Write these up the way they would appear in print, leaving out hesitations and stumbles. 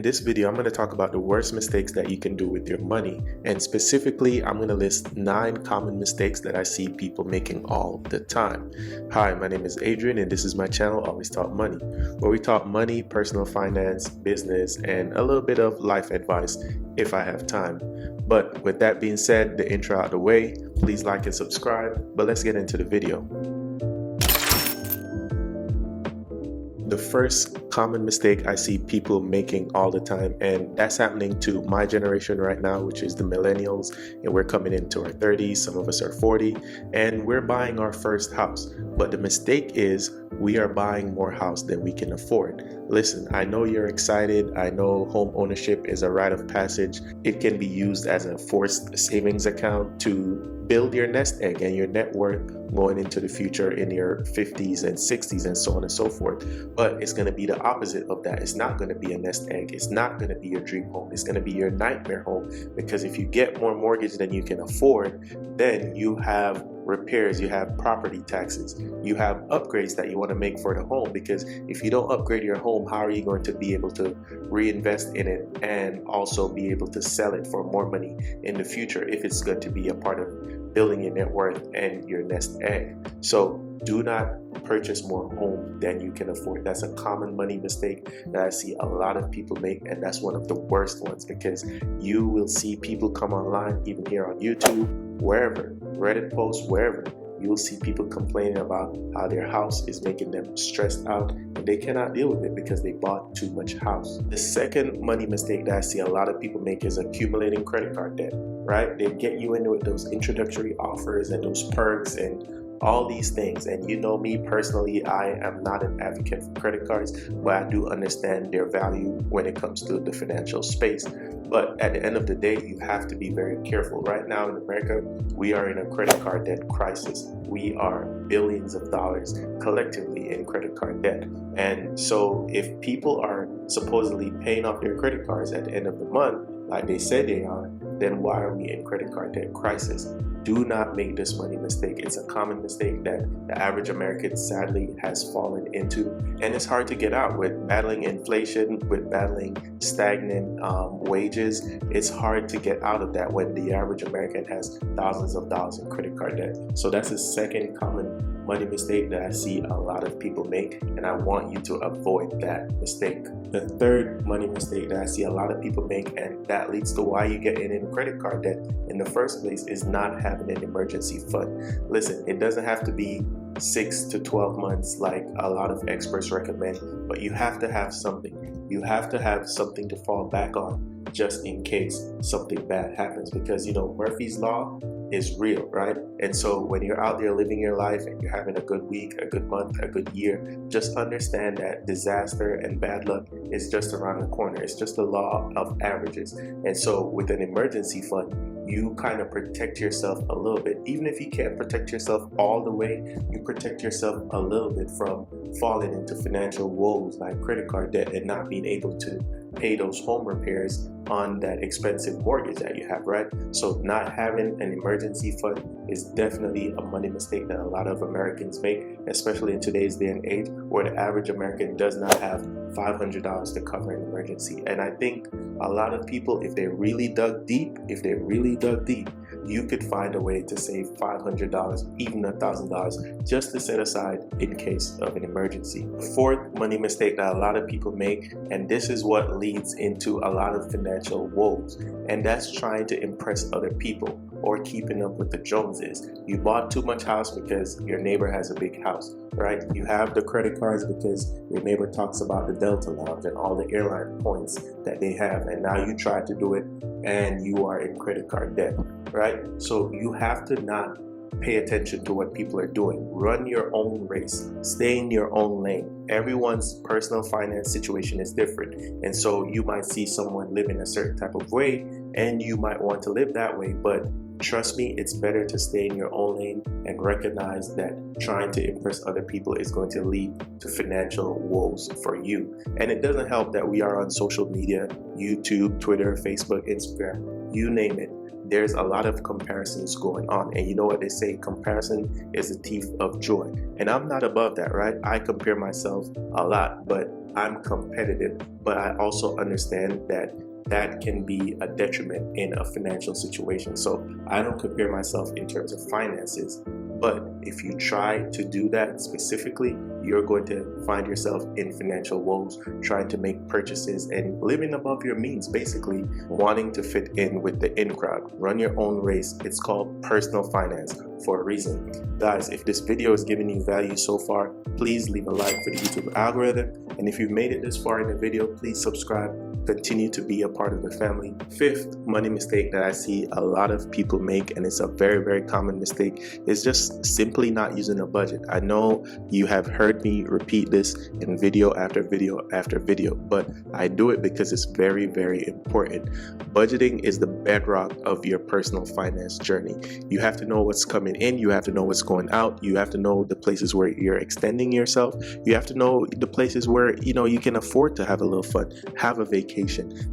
In this video, I'm going to talk about the worst mistakes that you can do with your money. And specifically, I'm going to list 9 common mistakes that I see people making all the time. Hi, my name is Adrian, and this is my channel, Always Talk Money, where we talk money, personal finance, business, and a little bit of life advice if I have time. But with that being said, the intro out of the way, please like and subscribe, but let's get into the video. The first common mistake I see people making all the time, and that's happening to my generation right now, which is the millennials, and we're coming into our 30s, some of us are 40, and we're buying our first house. But the mistake is we are buying more house than we can afford. Listen, I know you're excited. I know home ownership is a rite of passage. It can be used as a forced savings account to build your nest egg and your net worth going into the future in your 50s and 60s and so on and so forth. But it's going to be the opposite of that. It's not going to be a nest egg. It's not going to be your dream home. It's going to be your nightmare home, because if you get more mortgage than you can afford, then you have repairs, you have property taxes, you have upgrades that you want to make for the home, because if you don't upgrade your home, how are you going to be able to reinvest in it and also be able to sell it for more money in the future if it's going to be a part of building your net worth and your nest egg? So do not purchase more home than you can afford. That's a common money mistake that I see a lot of people make, and that's one of the worst ones, because you will see people come online, even here on YouTube, wherever, Reddit posts, wherever, you'll see people complaining about how their house is making them stressed out and they cannot deal with it because they bought too much house. The second money mistake that I see a lot of people make is accumulating credit card debt, right? They get you into it, those introductory offers and those perks and all these things. And you know me personally, I am not an advocate for credit cards, but I do understand their value when it comes to the financial space. But at the end of the day, you have to be very careful. Right now in America, we are in a credit card debt crisis. We are billions of dollars collectively in credit card debt. And so if people are supposedly paying off their credit cards at the end of the month, like they said they are, then why are we in credit card debt crisis? Do not make this money mistake. It's a common mistake that the average American sadly has fallen into, and it's hard to get out with battling inflation, with battling stagnant wages. It's hard to get out of that when the average American has thousands of dollars in credit card debt. So that's the second common money mistake that I see a lot of people make, and I want you to avoid that mistake. The third money mistake that I see a lot of people make, and that leads to why you get in credit card debt in the first place, is not having an emergency fund. Listen, it doesn't have to be 6 to 12 months like a lot of experts recommend, but you have to have something. You have to have something to fall back on just in case something bad happens, because you know Murphy's Law is real, right? And so when you're out there living your life and you're having a good week, a good month, a good year, just understand that disaster and bad luck is just around the corner. It's just the law of averages. And so with an emergency fund, you kind of protect yourself a little bit. Even if you can't protect yourself all the way, you protect yourself a little bit from falling into financial woes like credit card debt and not being able to pay those home repairs on that expensive mortgage that you have, right? So not having an emergency fund is definitely a money mistake that a lot of Americans make, especially in today's day and age where the average American does not have $500 to cover an emergency. And I think a lot of people, if they really dug deep, you could find a way to save $500, even $1,000 just to set aside in case of an emergency. Fourth money mistake that a lot of people make, and this is what leads into a lot of financial woes, and that's trying to impress other people or keeping up with the Joneses. You bought too much house because your neighbor has a big house, right? You have the credit cards because your neighbor talks about the Delta Lounge and all the airline points that they have, and now you try to do it and you are in credit card debt, right? So you have to not pay attention to what people are doing. Run your own race. Stay in your own lane. Everyone's personal finance situation is different, and so you might see someone living a certain type of way and you might want to live that way, but trust me, it's better to stay in your own lane and recognize that trying to impress other people is going to lead to financial woes for you. And it doesn't help that we are on social media, YouTube, Twitter, Facebook, Instagram, you name it. There's a lot of comparisons going on, and you know what they say, comparison is a thief of joy. And I'm not above that, right? I compare myself a lot, but I'm competitive, but I also understand that that can be a detriment in a financial situation. So I don't compare myself in terms of finances, but if you try to do that specifically, you're going to find yourself in financial woes, trying to make purchases and living above your means, basically wanting to fit in with the in crowd. Run your own race. It's called personal finance for a reason. Guys, if this video is giving you value so far, please leave a like for the YouTube algorithm. And if you've made it this far in the video, please subscribe. Continue to be a part of the family. Fifth money mistake that I see a lot of people make, and it's a very, very common mistake, is just simply not using a budget. I know you have heard me repeat this in video after video after video, but I do it because it's very, very important. Budgeting is the bedrock of your personal finance journey. You have to know what's coming in, you have to know what's going out, you have to know the places where you're extending yourself, you have to know the places where you can afford to have a little fun, have a vacation,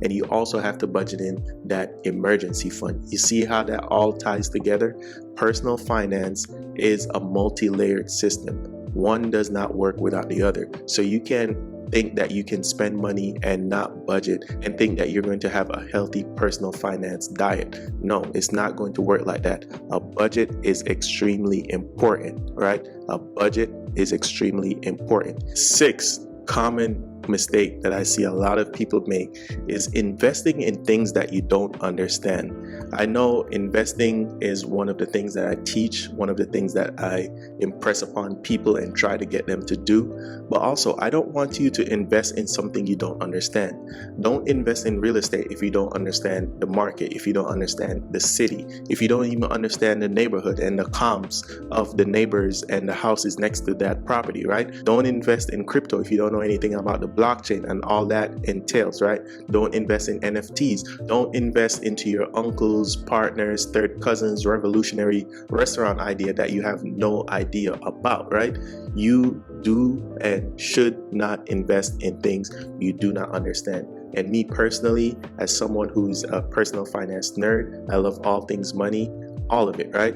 and you also have to budget in that emergency fund. You see how that all ties together? Personal finance is a multi-layered system. One does not work without the other. So you can think that you can spend money and not budget and think that you're going to have a healthy personal finance diet. No, it's not going to work like that. A budget is extremely important, right? A budget is extremely important. Sixth common mistake that I see a lot of people make is investing in things that you don't understand. I know investing is one of the things that I teach, one of the things that I impress upon people and try to get them to do, but also I don't want you to invest in something you don't understand. Don't invest in real estate if you don't understand the market, if you don't understand the city, if you don't even understand the neighborhood and the comms of the neighbors and the houses next to that property, right? Don't invest in crypto if you don't know anything about the blockchain and all that entails, right? Don't invest in NFTs. Don't invest into your uncle's, partner's, third cousin's revolutionary restaurant idea that you have no idea about, right? You do and should not invest in things you do not understand. And me personally, as someone who's a personal finance nerd, I love all things money, all of it, right?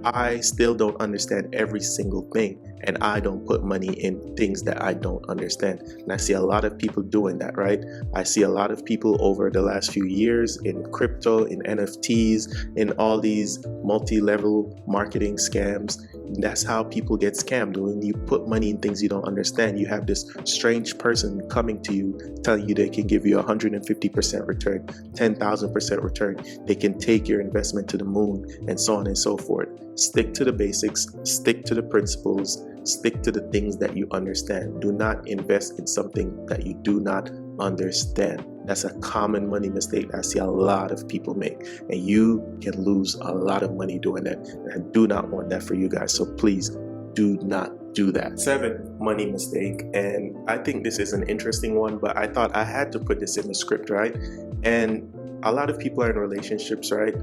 I still don't understand every single thing, and I don't put money in things that I don't understand. And I see a lot of people doing that, right? I see a lot of people over the last few years in crypto, in NFTs, in all these multi-level marketing scams. That's how people get scammed. When you put money in things you don't understand, you have this strange person coming to you telling you they can give you 150% return, 10,000% return. They can take your investment to the moon, and so on and so forth. Stick to the basics, stick to the principles, stick to the things that you understand. Do not invest in something that you do not understand. That's a common money mistake I see a lot of people make, and you can lose a lot of money doing that. And I do not want that for you guys, so please do not do that. Seventh money mistake, and I think this is an interesting one, but I thought I had to put this in the script, right? And a lot of people are in relationships, right?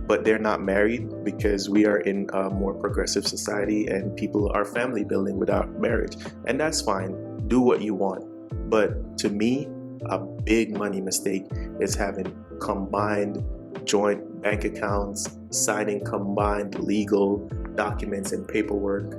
But they're not married because we are in a more progressive society and people are family building without marriage. And that's fine. Do what you want. But to me, a big money mistake is having combined joint bank accounts, signing combined legal documents and paperwork,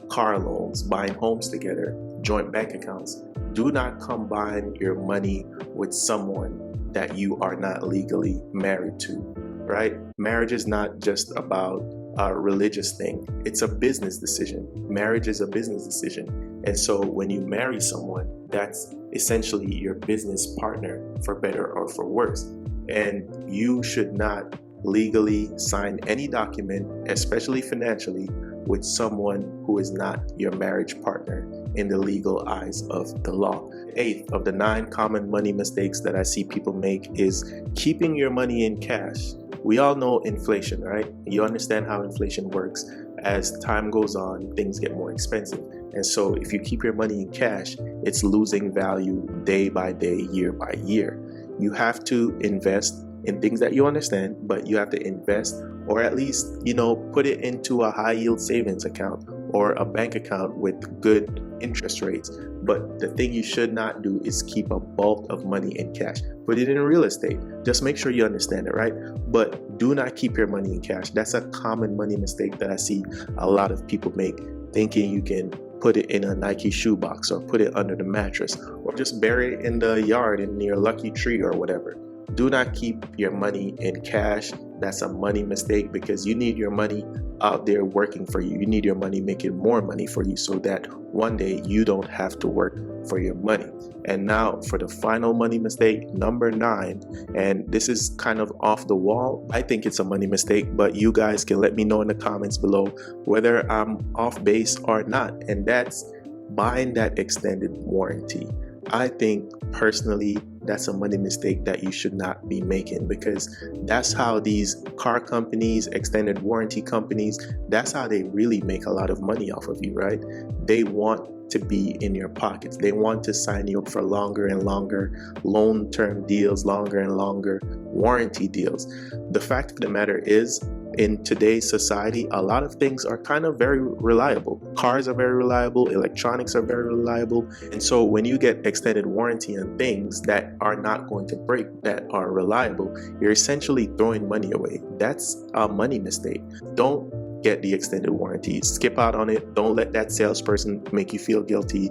car loans, buying homes together, joint bank accounts. Do not combine your money with someone that you are not legally married to. Right? Marriage is not just about a religious thing. It's a business decision. Marriage is a business decision. And so when you marry someone, that's essentially your business partner, for better or for worse. And you should not legally sign any document, especially financially, with someone who is not your marriage partner in the legal eyes of the law. Eighth of the 9 common money mistakes that I see people make is keeping your money in cash. We all know inflation, right? You understand how inflation works. As time goes on, things get more expensive. And so if you keep your money in cash, it's losing value day by day, year by year. You have to invest in things that you understand, but you have to invest, or at least, put it into a high yield savings account or a bank account with good interest rates. But the thing you should not do is keep a bulk of money in cash. Put it in real estate. Just make sure you understand it, right? But do not keep your money in cash. That's a common money mistake that I see a lot of people make, thinking you can put it in a Nike shoebox or put it under the mattress or just bury it in the yard in your lucky tree or whatever. Do not keep your money in cash. That's a money mistake, because you need your money out there working for you. You need your money making more money for you so that one day you don't have to work for your money. And now for the final money mistake, number 9, and this is kind of off the wall. I think it's a money mistake, but you guys can let me know in the comments below whether I'm off base or not, and that's buying that extended warranty. I think personally that's a money mistake that you should not be making, because that's how these car companies, extended warranty companies, that's how they really make a lot of money off of you, right? They want to be in your pockets. They want to sign you up for longer and longer loan term deals, longer and longer warranty deals. The fact of the matter is, in today's society, a lot of things are kind of very reliable. Cars are very reliable, electronics are very reliable. And so when you get extended warranty on things that are not going to break, that are reliable, you're essentially throwing money away. That's a money mistake. Don't get the extended warranty. Skip out on it. Don't let that salesperson make you feel guilty.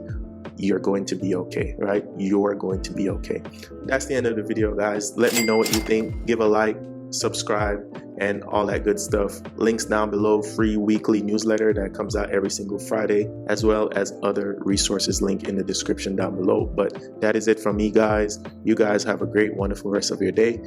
You're going to be okay, right? You're going to be okay. That's the end of the video, guys. Let me know what you think. Give a like, subscribe, and all that good stuff. Links down below. Free weekly newsletter that comes out every single Friday, as well as other resources linked in the description down below. But that is it from me, guys. You guys have a great, wonderful rest of your day.